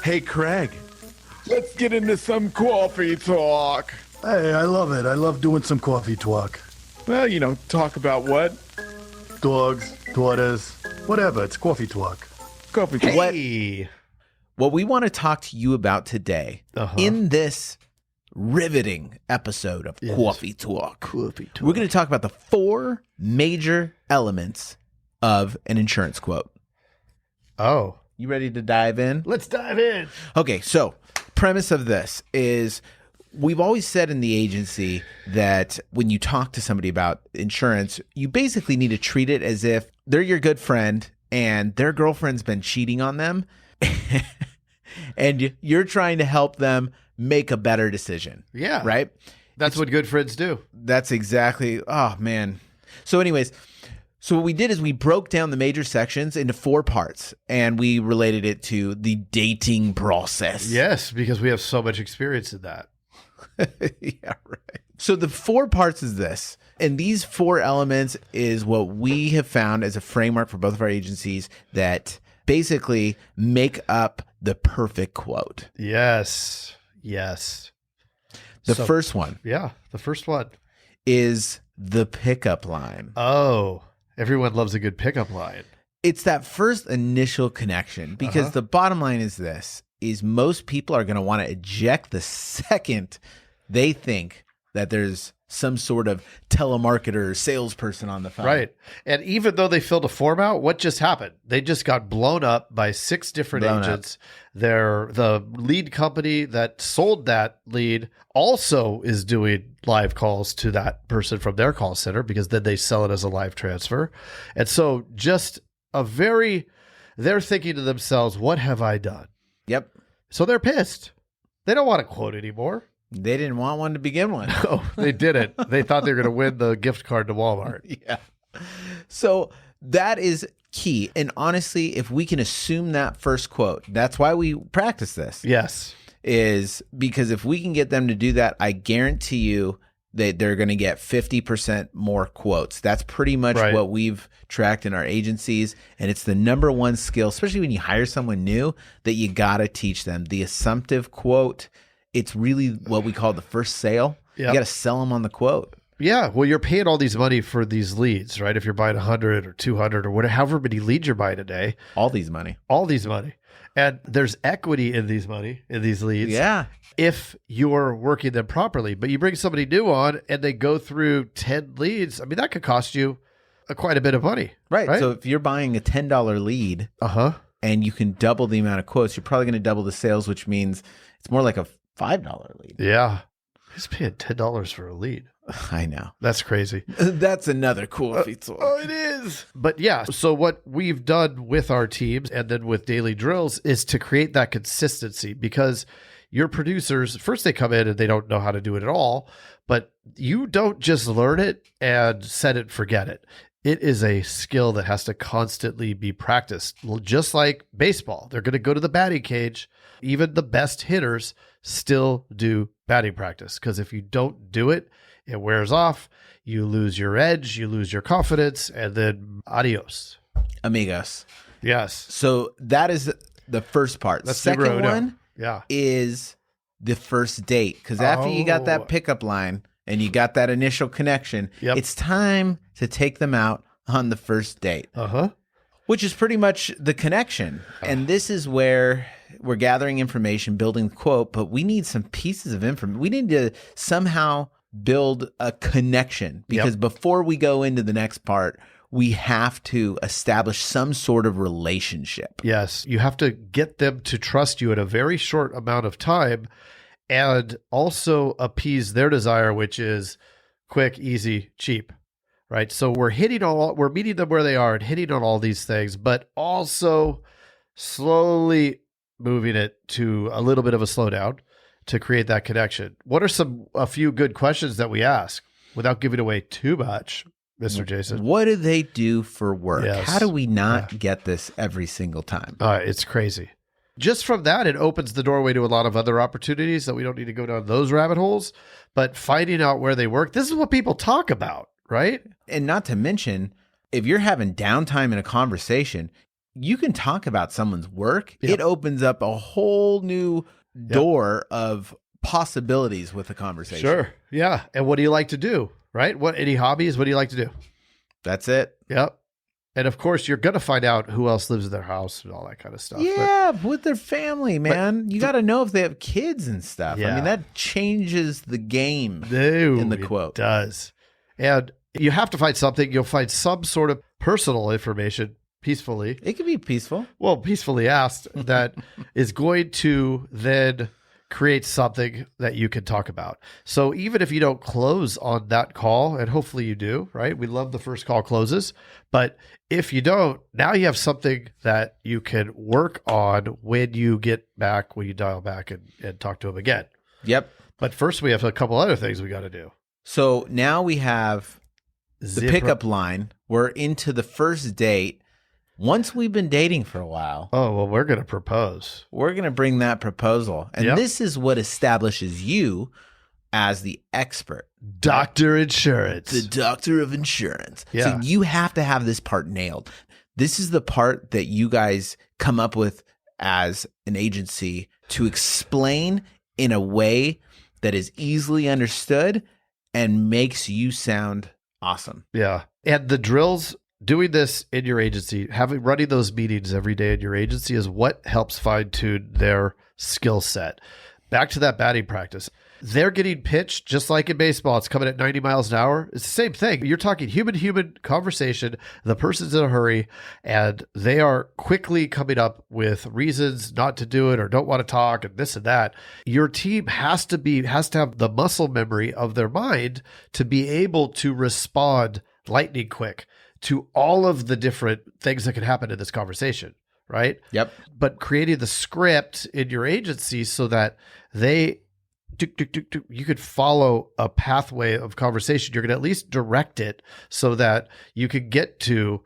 Hey, Craig, let's get into some coffee talk. Hey, I love it. I love doing some coffee talk. Well, talk about what? Dogs, daughters, whatever. It's coffee talk. Coffee talk. What we want to talk to you about today in this riveting episode of Coffee Talk, we're going to talk about the 4 major elements of an insurance quote. Oh. You ready to dive in? Let's dive in. Okay, so premise of this is we've always said in the agency that when you talk to somebody about insurance, you basically need to treat it as if they're your good friend and their girlfriend's been cheating on them and you're trying to help them make a better decision. Yeah. Right? That's what good friends do. That's exactly, oh man. So anyways, so what we did is we broke down the major sections into 4 parts and we related it to the dating process. Yes, because we have so much experience in that. Yeah, right. So the 4 parts is this, and these 4 elements is what we have found as a framework for both of our agencies that basically make up the perfect quote. Yes. The first one. Yeah, the first one is the pickup line. Oh, everyone loves a good pickup line. It's that first initial connection because the bottom line is this, is most people are going to want to eject the second they think that there's some sort of telemarketer or salesperson on the phone. Right. And even though they filled a form out, what just happened? They just got blown up by 6 different agents. The lead company that sold that lead also is doing live calls to that person from their call center because then they sell it as a live transfer. And so they're thinking to themselves, what have I done? Yep. So they're pissed. They don't want a quote anymore. They didn't want one to begin with. No, they didn't. They thought they were going to win the gift card to Walmart. Yeah. So that is key. And honestly, if we can assume that first quote, that's why we practice this. Yes. Is because if we can get them to do that, I guarantee you that they're going to get 50% more quotes. That's pretty much what we've tracked in our agencies. And it's the number one skill, especially when you hire someone new, that you got to teach them. The assumptive quote, it's really what we call the first sale. Yep. You got to sell them on the quote. Yeah. Well, you're paying all these money for these leads, right? If you're buying 100 or 200 or whatever, however many leads you're buying a day. All these money. And there's equity in these leads. Yeah. If you're working them properly, but you bring somebody new on and they go through 10 leads, I mean, that could cost you quite a bit of money. Right. So if you're buying a $10 lead and you can double the amount of quotes, you're probably going to double the sales, which means it's more like a $5 lead. Yeah. Who's paying $10 for a lead? I know. That's crazy. That's another cool feature. Oh, it is. But yeah, so what we've done with our teams and then with daily drills is to create that consistency because your producers, first they come in and they don't know how to do it at all, but you don't just learn it and set it and forget it. It is a skill that has to constantly be practiced. Just like baseball, they're going to go to the batting cage. Even the best hitters still do batting practice because if you don't do it, it wears off. You lose your edge, you lose your confidence, and then adios. Amigos. Yes. So that is the first part. The second one is the first date because after you got that pickup line and you got that initial connection, it's time to take them out on the first date. Which is pretty much the connection. And this is where we're gathering information, building the quote, but we need some pieces of information. We need to somehow build a connection because before we go into the next part, we have to establish some sort of relationship. Yes. You have to get them to trust you in a very short amount of time and also appease their desire, which is quick, easy, cheap. Right. So we're meeting them where they are and hitting on all these things, but also slowly moving it to a little bit of a slowdown to create that connection. What are a few good questions that we ask without giving away too much, Mr. Jason? What do they do for work? Yes. How do we not get this every single time? It's crazy. Just from that, it opens the doorway to a lot of other opportunities that we don't need to go down those rabbit holes, but finding out where they work, this is what people talk about. Right? And not to mention, if you're having downtime in a conversation, you can talk about someone's work. Yep. It opens up a whole new door of possibilities with a conversation. Sure. Yeah. And what do you like to do? Right? Any hobbies? What do you like to do? That's it. Yep. And of course, you're going to find out who else lives in their house and all that kind of stuff. Yeah, with their family, man. You got to know if they have kids and stuff. Yeah. I mean, that changes the game in the quote. It does. And you have to find something. You'll find some sort of personal information peacefully. It can be peaceful. Well, peacefully asked that is going to then create something that you can talk about. So even if you don't close on that call, and hopefully you do, right? We love the first call closes. But if you don't, now you have something that you can work on when you get back, when you dial back and talk to them again. Yep. But first we have a couple other things we got to do. So now we have the pickup line. We're into the first date. Once we've been dating for a while. Oh, well, we're going to propose. We're going to bring that proposal. And this is what establishes you as the expert. Doctor Insurance. The doctor of insurance. Yeah. So you have to have this part nailed. This is the part that you guys come up with as an agency to explain in a way that is easily understood and makes you sound awesome. Yeah. And the drills, doing this in your agency, running those meetings every day in your agency is what helps fine tune their skill set. Back to that batting practice. They're getting pitched just like in baseball. It's coming at 90 miles an hour. It's the same thing. You're talking human-human conversation. The person's in a hurry, and they are quickly coming up with reasons not to do it or don't want to talk and this and that. Your team has to have the muscle memory of their mind to be able to respond lightning quick to all of the different things that can happen in this conversation, right? Yep. But creating the script in your agency so that you could follow a pathway of conversation. You're going to at least direct it so that you can get to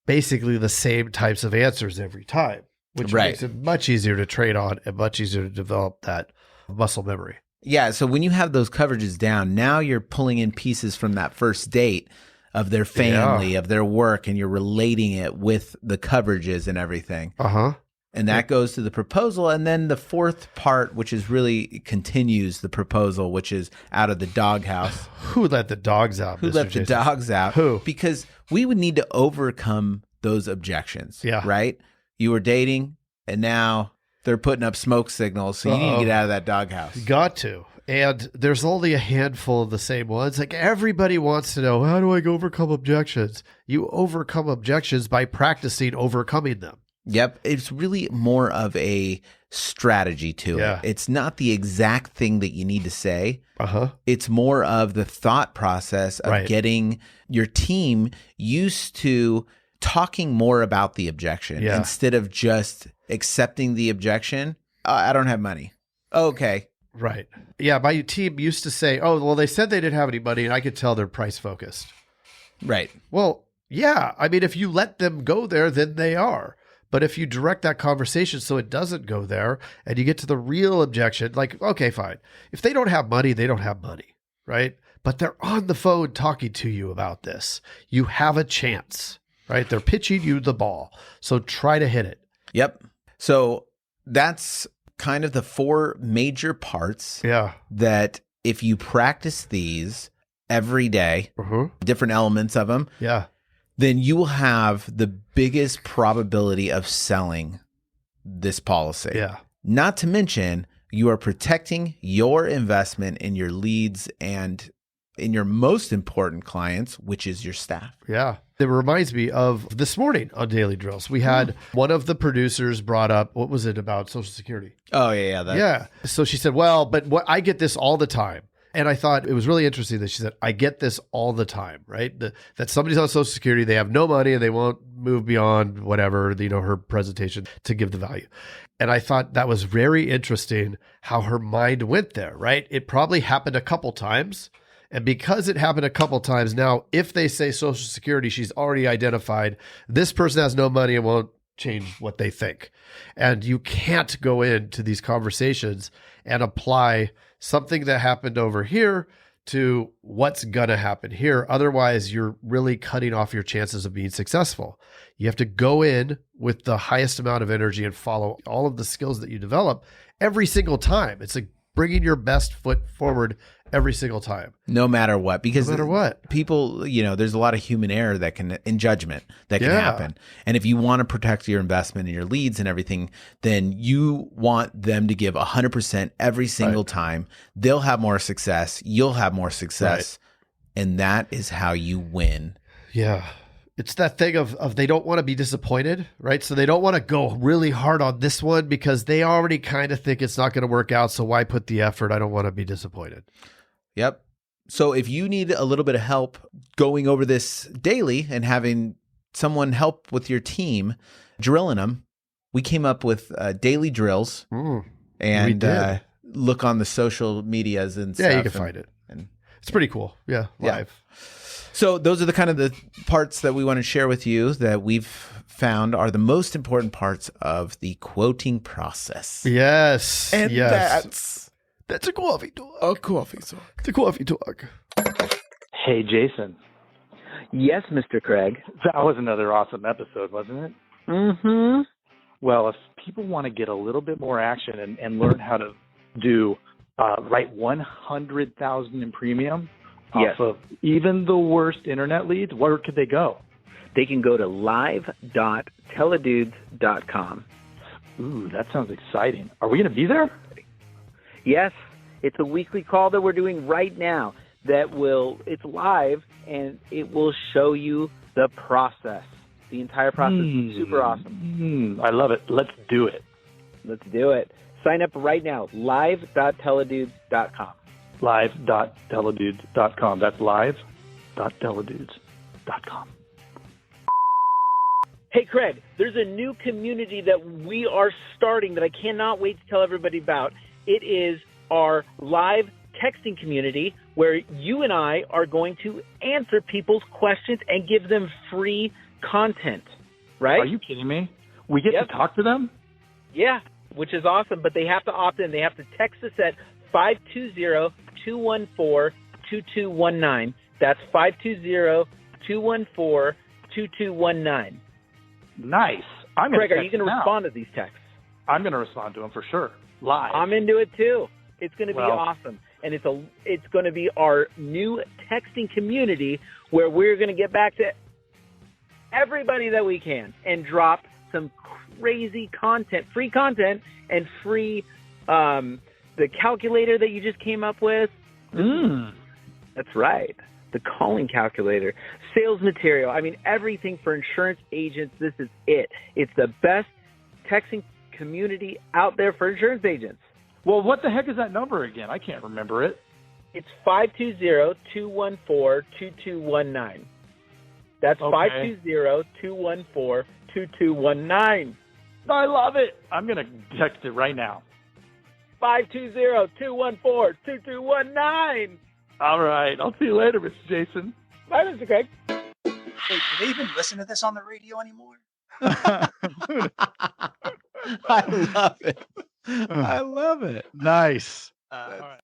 basically the same types of answers every time, which makes it much easier to train on and much easier to develop that muscle memory. Yeah. So when you have those coverages down, now you're pulling in pieces from that first date of their family, of their work, and you're relating it with the coverages and everything. Uh-huh. And that goes to the proposal. And then the fourth part, which is really continues the proposal, which is out of the doghouse. Who let the dogs out? Who let the dogs out? Who? Because we would need to overcome those objections. Yeah. Right? You were dating, and now they're putting up smoke signals. So you need to get out of that doghouse. You got to. And there's only a handful of the same ones. Like everybody wants to know, how do I overcome objections? You overcome objections by practicing overcoming them. Yep. It's really more of a strategy to it. It's not the exact thing that you need to say. Uh-huh. It's more of the thought process of getting your team used to talking more about the objection instead of just accepting the objection. I don't have money. Okay. Right. Yeah. My team used to say, oh, well, they said they didn't have any money, and I could tell they're price focused. Right. Well, yeah. I mean, if you let them go there, then they are. But if you direct that conversation so it doesn't go there and you get to the real objection, like, okay, fine. If they don't have money, they don't have money, right? But they're on the phone talking to you about this. You have a chance, right? They're pitching you the ball. So try to hit it. Yep. So that's kind of the four major parts that if you practice these every day, different elements of them, then you will have the biggest probability of selling this policy. Yeah. Not to mention, you are protecting your investment in your leads and in your most important clients, which is your staff. Yeah. It reminds me of this morning on Daily Drills. We had one of the producers brought up, what was it about Social Security? Oh, yeah. Yeah. So she said, well, but I get this all the time. And I thought it was really interesting that she said, I get this all the time, right? That somebody's on Social Security, they have no money and they won't move beyond whatever, her presentation to give the value. And I thought that was very interesting how her mind went there, right? It probably happened a couple times. And because it happened a couple times now, if they say Social Security, she's already identified this person has no money and won't change what they think. And you can't go into these conversations and apply something that happened over here to what's going to happen here. Otherwise, you're really cutting off your chances of being successful. You have to go in with the highest amount of energy and follow all of the skills that you develop every single time. It's like bringing your best foot forward every single time. No matter what, because no matter what, people, there's a lot of human error in judgment that can happen. And if you want to protect your investment and your leads and everything, then you want them to give 100% every single time. They'll have more success. You'll have more success. And that is how you win. Yeah. It's that thing of they don't want to be disappointed, right? So they don't want to go really hard on this one because they already kind of think it's not going to work out. So why put the effort? I don't want to be disappointed. Yep. So if you need a little bit of help going over this daily and having someone help with your team, drilling them, we came up with daily drills and look on the social medias and stuff. Yeah, you can find it. And it's pretty cool. Yeah, live. Yeah. So those are the kind of the parts that we want to share with you that we've found are the most important parts of the quoting process. Yes. And that's a coffee talk. A coffee talk. It's a coffee talk. Hey, Jason. Yes, Mr. Craig. That was another awesome episode, wasn't it? Mm-hmm. Well, if people want to get a little bit more action and learn how to do write 100,000 in premium off of even the worst internet leads, where could they go? They can go to live.teledudes.com. Ooh, that sounds exciting. Are we going to be there? Yes. It's a weekly call that we're doing right now it's live, and it will show you the process. The entire process is super awesome. I love it. Let's do it. Let's do it. Sign up right now, live.teledudes.com. live.teledudes.com. That's live.teledudes.com. Hey, Craig, there's a new community that we are starting that I cannot wait to tell everybody about. It is our live texting community where you and I are going to answer people's questions and give them free content, right? Are you kidding me? We get to talk to them? Yeah, which is awesome, but they have to opt in. They have to text us at 520-214-2219. That's 520-214-2219. Nice. Craig, are you going to respond to these texts? I'm going to respond to them for sure. Live. I'm into it too. It's going to be awesome. And it's going to be our new texting community where we're going to get back to everybody that we can and drop some crazy content, free content, and free the calculator that you just came up with. That's right. The calling calculator, sales material. I mean, everything for insurance agents. This is it. It's the best texting community out there for insurance agents. Well, what the heck is that number again? I can't remember it. It's 520-214-2219. That's 520-214-2219. I love it. I'm going to text it right now. 520-214-2219. All right. I'll see you later, Mr. Jason. Bye, Mr. Craig. Wait, do they even listen to this on the radio anymore? I love it. I love it. Nice. All right.